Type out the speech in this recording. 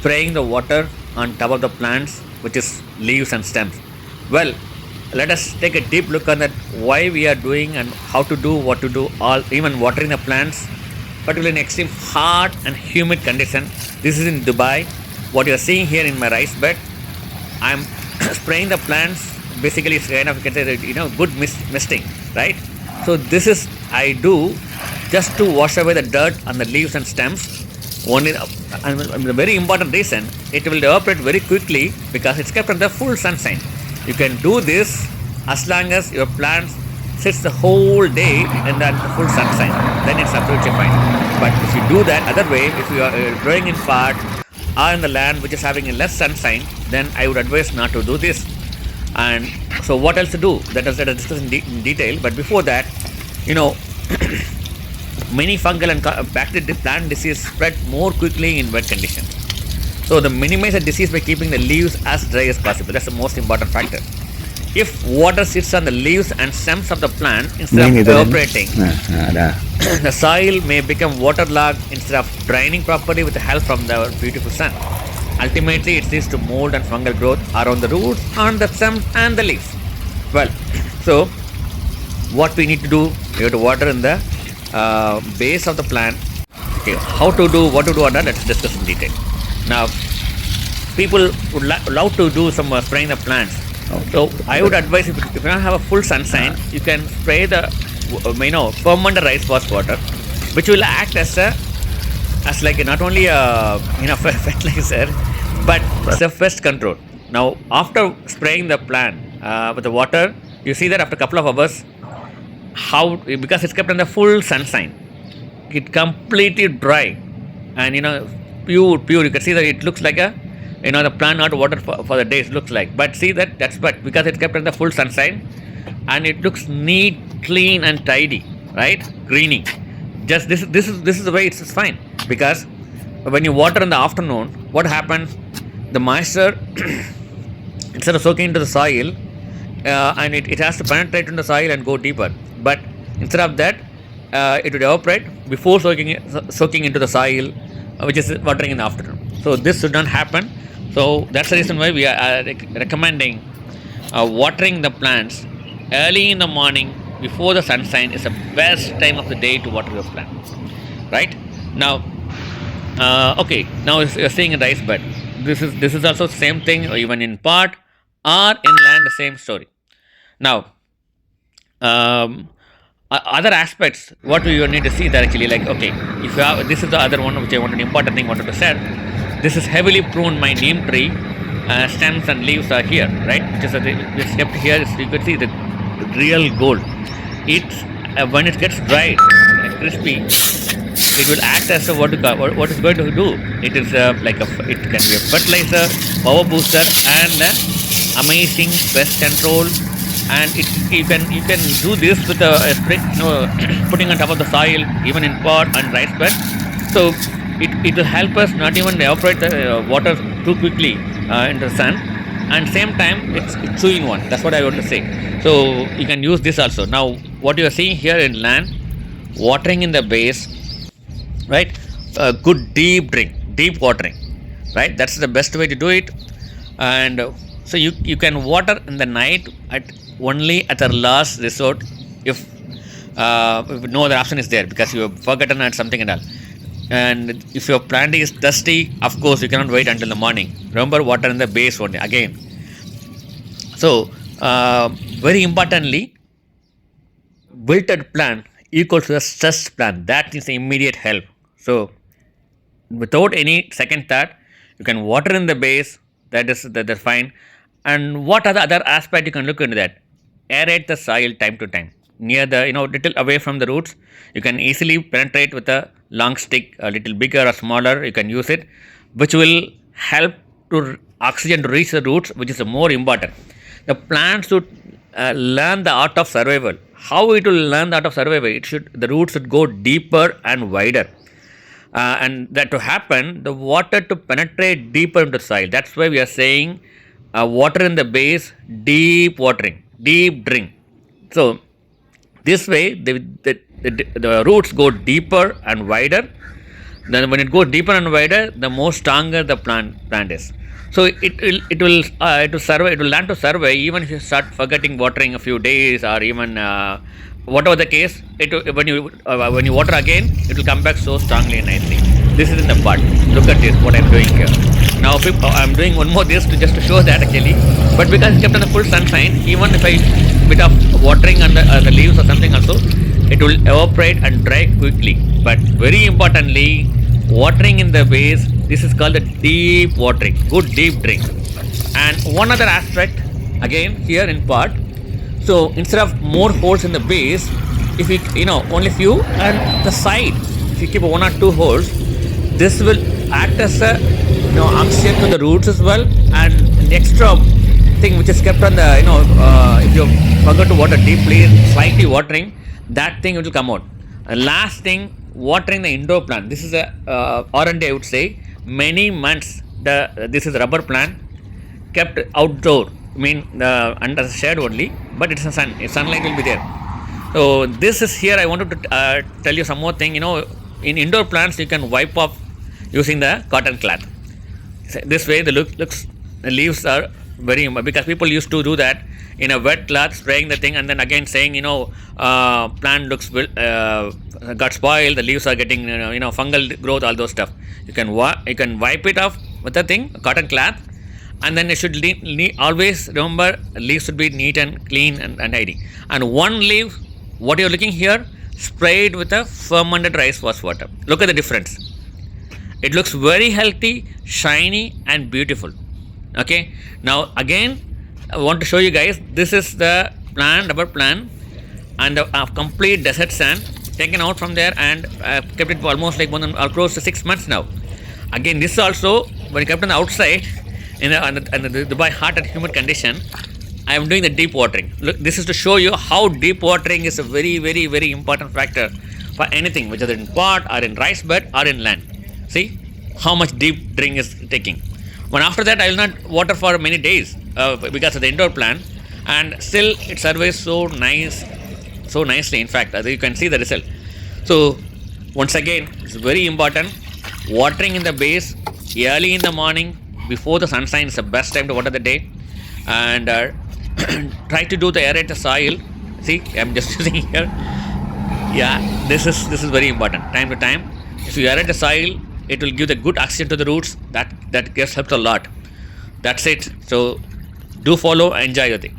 spraying the water on top of the plants, which is leaves and stems. Well, let us take a deep look on that why we are doing and how to do what to do, all even watering the plants, particularly in extreme hot and humid condition. This is in Dubai. What you are seeing here in my rice bed, I'm spraying the plants. Basically, it's kind of good misting, right? So this is I do just to wash away the dirt on the leaves and stems. Only, and the very important reason, it will evaporate very quickly because it's kept under full sunshine. You can do this as long as your plants sits the whole day in the full sunshine. Then it's absolutely fine. But if you do that other way, if you are growing in part or in the land which is having less sunshine, then I would advise not to do this. And so what else to do? Let us discuss in detail. But before that, you know, many fungal and bacterial plant disease spread more quickly in wet conditions. So the minimize the disease by keeping the leaves as dry as possible. That's the most important factor. If water sits on the leaves and stems of the plant instead of evaporating, the soil may become waterlogged instead of draining properly with the help from the beautiful sun. Ultimately, it leads to mold and fungal growth around the roots, on the stems and the leaves. Well, so what we need to do, we have to water in the base of the plant. Okay, how to do, what to do on that, let's discuss in detail. Now, people would love to do some spraying the plants. Okay. So I would advise if you don't have a full sunshine, you can spray the fermented rice wash water, which will act as like not only a fertilizer, but it's a pest control. Now, after spraying the plant with the water, you see that after a couple of hours, because it's kept in the full sunshine, it completely dry and pure. You can see that it looks like the plant not watered for the days looks like. But see that's because it's kept in the full sunshine, and it looks neat, clean, and tidy, right? Greening. Just this is the way it's fine. Because when you water in the afternoon, what happens? The moisture instead of soaking into the soil, and it has to penetrate into the soil and go deeper. But instead of that, it would evaporate before soaking into the soil, which is watering in the afternoon. So this should not happen. So that's the reason why we are recommending watering the plants early in the morning before the sunshine is the best time of the day to water your plants. Right now, now you're seeing a rice bed. This is also the same thing, even in pot or inland, the same story. Now, other aspects, what do you need to see that actually, like, okay, if you have, this is the other one which I wanted, important thing I wanted to say. This is heavily pruned my neem tree, stems and leaves are here, right? Which is it's kept here. You can see the real gold. It's when it gets dried and crispy, it will act as what is going to do. It is it can be a fertilizer, power booster, and amazing pest control. And you can do this with a spray, putting on top of the soil, even in pot and rice bed. So it will help us not even evaporate the water too quickly into the sun, and same time it's chewing one. That's what I want to say. So you can use this also. Now what you are seeing here in land, watering in the base, right? Good deep watering, right? That's the best way to do it. And so you can water in the night only at the last resort if no other option is there, because you have forgotten at something and all. And if your plant is dusty, of course you cannot wait until the morning. Remember, water in the base only again. So very importantly, wilted plant equals to a stressed plant. That is the immediate help. So without any second thought, you can water in the base. That's fine. And what are the other aspect you can look into that? Aerate the soil time to time near the little away from the roots. You can easily penetrate with a long stick, a little bigger or smaller. You can use it, which will help to oxygen to reach the roots, which is more important. The plant should learn the art of survival. How it will learn the art of survival? The roots should go deeper and wider. And that to happen, the water to penetrate deeper into the soil. That's why we are saying water in the base, deep watering, deep drink. So this way the roots go deeper and wider, Then when it goes deeper and wider, the more stronger the plant is. So it will survive. It will learn to survive even if you start forgetting watering a few days or even whatever the case. When you water again, it will come back so strongly and nicely. This is in the pot. Look at this. What I'm doing here. Now I'm doing one more this to just to show that actually. But because it's kept in the full sunshine, even if I bit of watering on the leaves or something also, it will evaporate and dry quickly. But very importantly, watering in the base, this is called the deep watering, good deep drink. And one other aspect again here in pot, so instead of more holes in the base, if you only few and the side, if you keep one or two holes, this will act as a oxygen to the roots as well. And the extra thing which is kept on the if you forget to water deeply, slightly watering, that thing will come out. Last thing, watering the indoor plant. This is a R&D, I would say. Many months this is a rubber plant kept outdoor, under the shade only, but it's a sunlight will be there. So this is here I wanted to tell you some more thing. In indoor plants you can wipe off using the cotton cloth. This way the leaves are very, because people used to do that in a wet cloth, spraying the thing and then again saying plant looks got spoiled, the leaves are getting fungal growth, all those stuff. You can wipe it off with a thing, cotton cloth, and then it should always remember leaves should be neat and clean and tidy. And one leaf, what you're looking here, sprayed with a fermented rice water. Look at the difference. It looks very healthy, shiny and beautiful. Okay, now again I want to show you guys, this is the rubber plant and the complete desert sand taken out from there, and kept it for almost like close to 6 months now. Again, this also when kept on the outside in the Dubai hot and humid condition, I am doing the deep watering. Look, this is to show you how deep watering is a very, very, very important factor for anything, whether in pot or in rice bed or in land. See how much deep drink is taking. But after that, I will not water for many days because of the indoor plant, and still it survives so nicely. In fact, you can see the result. So once again, it's very important. Watering in the base early in the morning before the sunshine is the best time to water the day, and try to do the aerate the soil. See, I'm just using here. Yeah, this is very important. Time to time, if you aerate the soil, it will give the good oxygen to the roots. That gets helped a lot. That's it. So do follow, enjoy your thing.